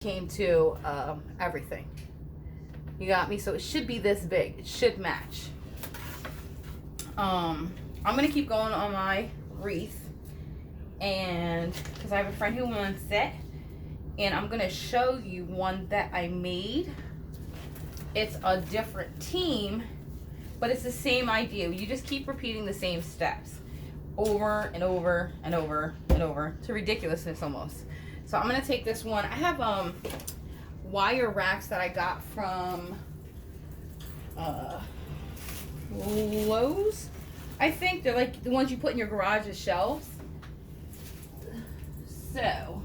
came to everything. You got me? So it should be this big. It should match. I'm going to keep going on my wreath. And because I have a friend who wants it. And I'm going to show you one that I made. It's a different team, but it's the same idea. You just keep repeating the same steps over and over and over and over to ridiculousness almost. So I'm going to take this one. I have wire racks that I got from Lowe's. I think they're like the ones you put in your garage as shelves. So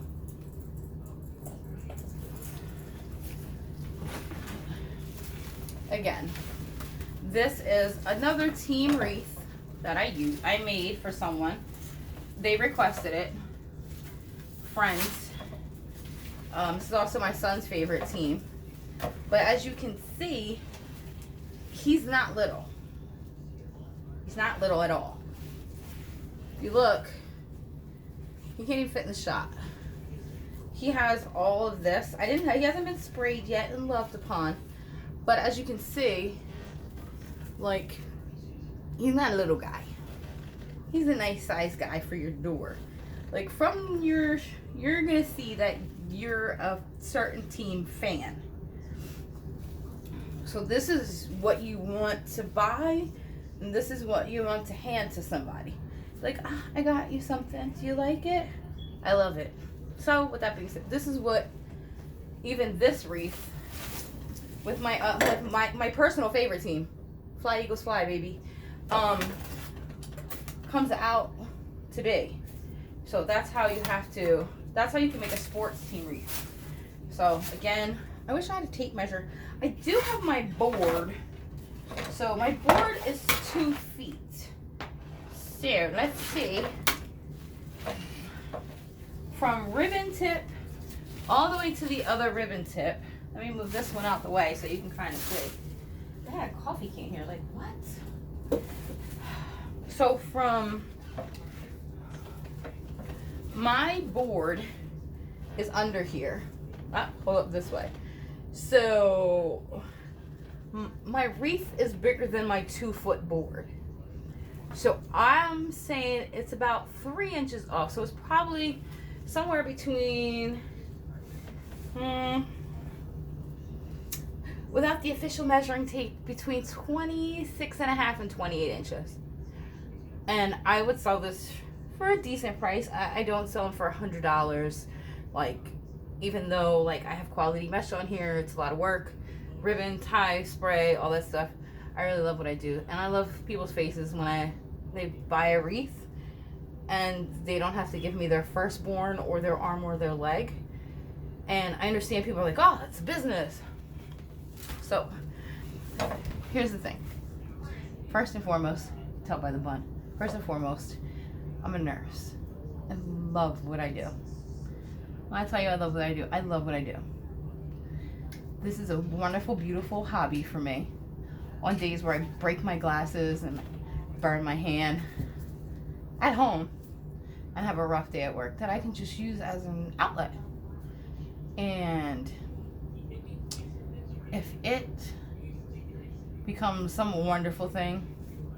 again, this is another team wreath that I made for someone. They requested it. Friends. This is also my son's favorite team. But as you can see, he's not little. He's not little at all. If you look, he can't even fit in the shot. He has all of this. He hasn't been sprayed yet and loved upon. But as you can see, like, he's not a little guy. He's a nice size guy for your door. Like, from you're gonna see that you're a certain team fan. So this is what you want to buy, and this is what you want to hand to somebody. Like, I got you something. Do you like it? I love it. So with that being said, this is what even this wreath with my personal favorite team, Fly Eagles Fly, baby, comes out to be. So that's how you can make a sports team wreath. So again, I wish I had a tape measure. I do have my board. So my board is 2 feet. So let's see. From ribbon tip all the way to the other ribbon tip. Let me move this one out the way so you can kind of see. I had a coffee can here, like what? So from my board is under here. Pull up this way. So my wreath is bigger than my 2-foot board. So I'm saying it's about 3 inches off. So it's probably somewhere between, without the official measuring tape, between 26.5 and 28 inches. And I would sell this for a decent price. I don't sell them for $100. Like, even though like I have quality mesh on here, it's a lot of work. Ribbon, tie, spray, all that stuff. I really love what I do. And I love people's faces when they buy a wreath and they don't have to give me their firstborn or their arm or their leg. And I understand people are like, oh, that's a business. So here's the thing. First and foremost, tell by the bun. First and foremost, I'm a nurse. I love what I do. When I tell you I love what I do, I love what I do. This is a wonderful, beautiful hobby for me. On days where I break my glasses and burn my hand at home and have a rough day at work, that I can just use as an outlet. And if it becomes some wonderful thing,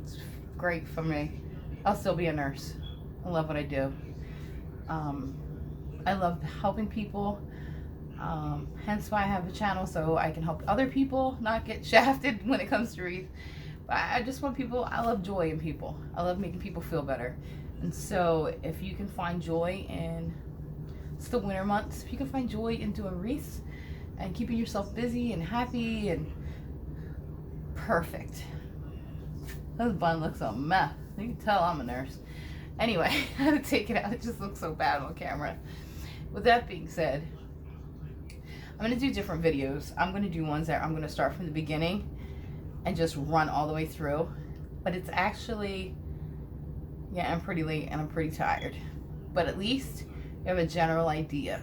it's great for me. I'll still be a nurse. I love what I do. I love helping people. Hence why I have a channel, so I can help other people not get shafted when it comes to wreath. But I just want people, I love joy in people. I love making people feel better. And so if you can find joy in, it's the winter months, if you can find joy in doing wreaths and keeping yourself busy and happy and perfect. This bun looks a mess. You can tell I'm a nurse. Anyway, I had to take it out. It just looks so bad on camera. With that being said, I'm going to do different videos. I'm going to do ones that I'm going to start from the beginning and just run all the way through. But it's actually, yeah, I'm pretty late and I'm pretty tired. But at least you have a general idea.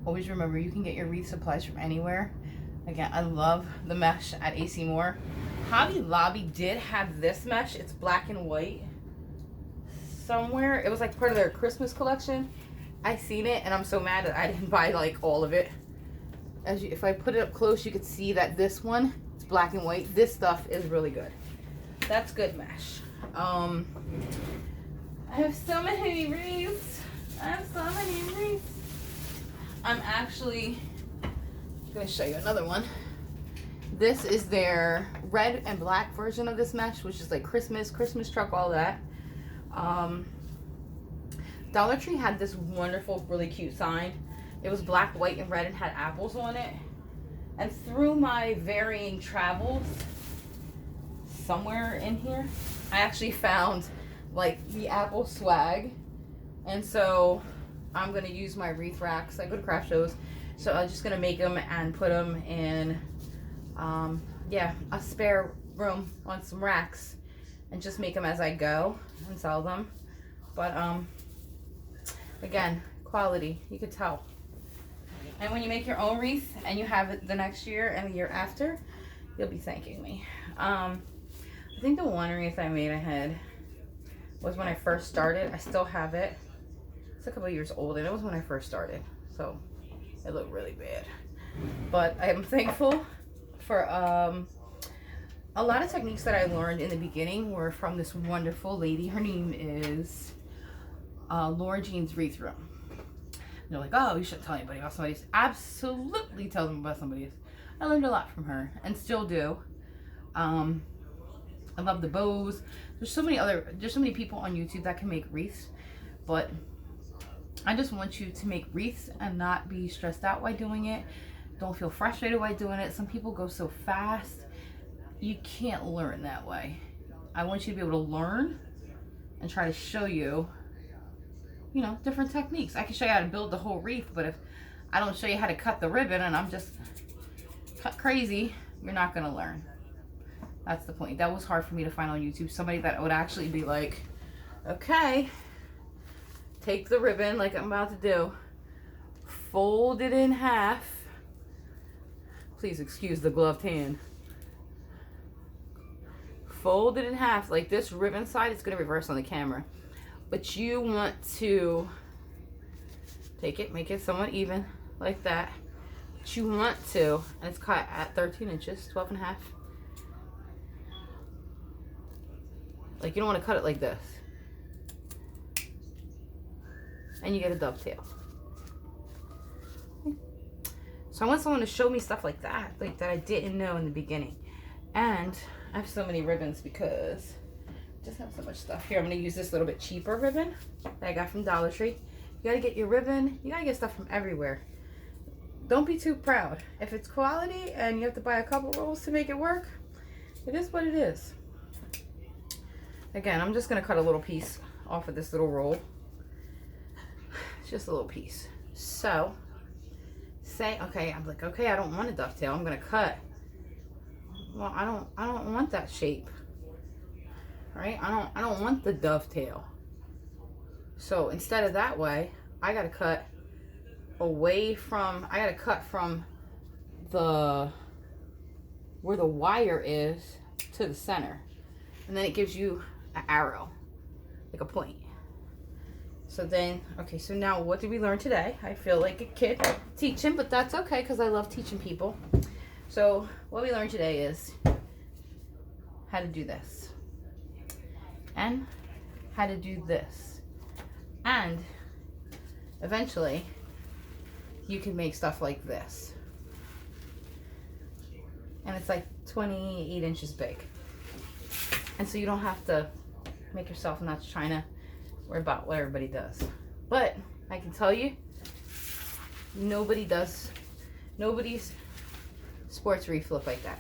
Always remember, you can get your wreath supplies from anywhere. Again, I love the mesh at AC Moore. Hobby Lobby did have this mesh. It's black and white somewhere. It was like part of their Christmas collection. I seen it and I'm so mad that I didn't buy like all of it. If I put it up close, you could see that this one, it's black and white. This stuff is really good. That's good mesh. I have so many wreaths. I'm actually gonna show you another one. This is their red and black version of this mesh, which is like Christmas truck, all that. Dollar Tree had this wonderful, really cute sign. It was black, white, and red and had apples on it. And through my varying travels, somewhere in here, I actually found like the apple swag. And so I'm going to use my wreath racks. I go to craft shows. So I'm just going to make them and put them in, a spare room on some racks. And just make them as I go and sell them. But, again, quality, you could tell. And when you make your own wreath and you have it the next year and the year after, you'll be thanking me. I think the one wreath I made ahead was when I first started. I still have it. It's a couple years old, and it was when I first started. So it looked really bad. But I am thankful for a lot of techniques that I learned in the beginning were from this wonderful lady. Her name is Laura Jean's Wreath Room. They're like, oh, you shouldn't tell anybody about somebody's. Absolutely tell them about somebody's. I learned a lot from her and still do. I love the bows. There's so many people on YouTube that can make wreaths, but I just want you to make wreaths and not be stressed out while doing it. Don't feel frustrated while doing it. Some people go so fast. You can't learn that way. I want you to be able to learn and try to show you, different techniques. I can show you how to build the whole wreath, but if I don't show you how to cut the ribbon and I'm just cut crazy, you're not going to learn. That's the point. That was hard for me to find on YouTube. Somebody that would actually be like, okay, take the ribbon like I'm about to do, fold it in half. Please excuse the gloved hand. Fold it in half. Like this ribbon side, it's going to reverse on the camera. But you want to take it, make it somewhat even, like that. But you want to, and it's cut at 13 inches, 12 and a half. Like you don't want to cut it like this. And you get a dovetail. So I want someone to show me stuff like that I didn't know in the beginning. And I have so many ribbons because I just have so much stuff. Here, I'm going to use this little bit cheaper ribbon that I got from Dollar Tree. You got to get your ribbon. You got to get stuff from everywhere. Don't be too proud. If it's quality and you have to buy a couple rolls to make it work, it is what it is. Again, I'm just going to cut a little piece off of this little roll. It's just a little piece. So, I'm like, okay, I don't want a dovetail. I'm going to cut. Well, I don't want that shape. Right? I don't want the dovetail. So instead of that way, I gotta cut from where the wire is to the center. And then it gives you an arrow, like a point. So then, okay, so now what did we learn today? I feel like a kid teaching, but that's okay because I love teaching people. So what we learned today is how to do this. And how to do this. And eventually you can make stuff like this. And it's like 28 inches big. And so you don't have to make yourself nuts trying to worry about what everybody does. But I can tell you, nobody's sports wreath look like that.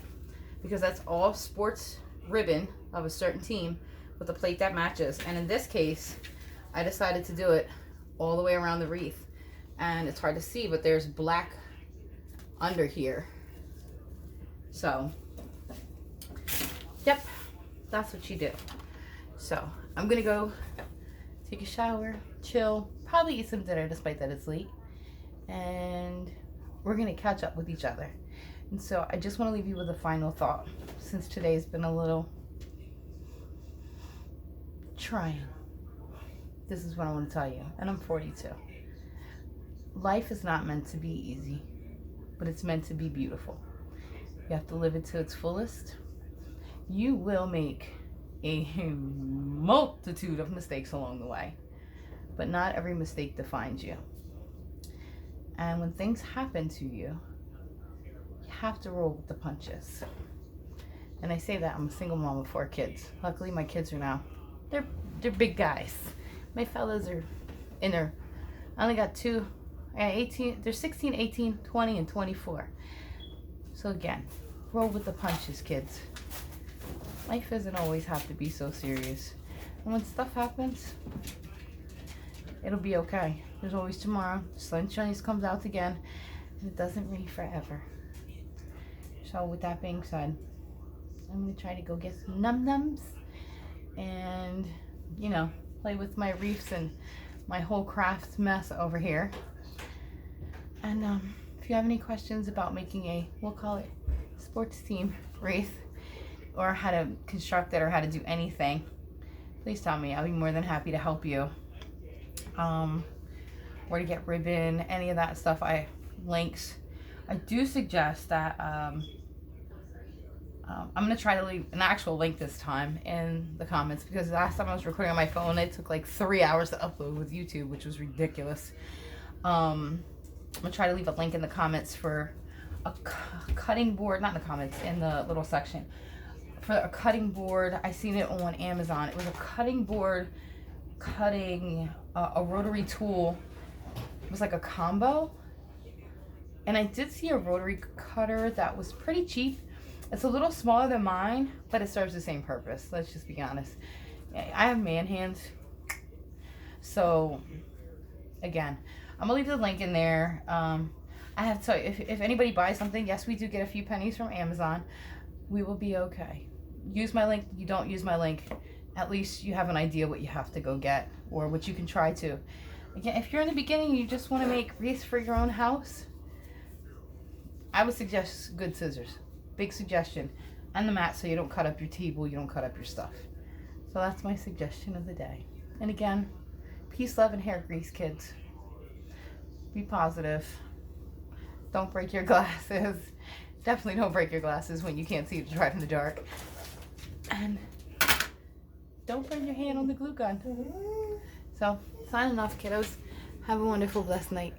Because that's all sports ribbon of a certain team with a plate that matches. And in this case, I decided to do it all the way around the wreath. And it's hard to see, but there's black under here. So, yep, that's what you do. So, I'm gonna go take a shower, chill, probably eat some dinner despite that it's late. And we're gonna catch up with each other. And so I just want to leave you with a final thought, since today's been a little trying. This is what I want to tell you, and I'm 42. life is not meant to be easy, but it's meant to be beautiful. You have to live it to its fullest. You will make a multitude of mistakes along the way, but not every mistake defines you. And when things happen to you, you have to roll with the punches. And I say that I'm a single mom with 4 kids. Luckily, my kids are now, they're big guys. My fellas are in their, I only got 2, I got 18, they're 16, 18, 20, and 24. So again, roll with the punches, kids. Life doesn't always have to be so serious. And when stuff happens, it'll be okay. There's always tomorrow. Sunshine comes out again, and it doesn't rain forever. So with that being said, I'm gonna try to go get some num-nums and, you know, play with my wreaths and my whole craft mess over here. And if you have any questions about making a, we'll call it sports team wreath, or how to construct it or how to do anything, please tell me. I'll be more than happy to help you. Where to get ribbon, any of that stuff, links. I do suggest that I'm gonna try to leave an actual link this time in the comments, because last time I was recording on my phone, it took like 3 hours to upload with YouTube, which was ridiculous. I'm gonna try to leave a link in the comments for a cutting board, not in the comments, in the little section, for a cutting board. I seen it on Amazon. It was a cutting board cutting a rotary tool. It was like a combo, and I did see a rotary cutter that was pretty cheap. It's a little smaller than mine, but it serves the same purpose. Let's just be honest. I have man hands, so again, I'm gonna leave the link in there. I have to, if anybody buys something, yes, we do get a few pennies from Amazon. We will be okay. Use my link. You don't use my link, at least you have an idea what you have to go get, or what you can try to. Again, if you're in the beginning, you just want to make wreaths for your own house, I would suggest good scissors. Big suggestion. And the mat, so you don't cut up your table, you don't cut up your stuff. So that's my suggestion of the day. And again, peace, love, and hair grease, kids. Be positive. Don't break your glasses. Definitely don't break your glasses when you can't see to drive in the dark. And don't burn your hand on the glue gun. So, signing off, kiddos. Have a wonderful, blessed night.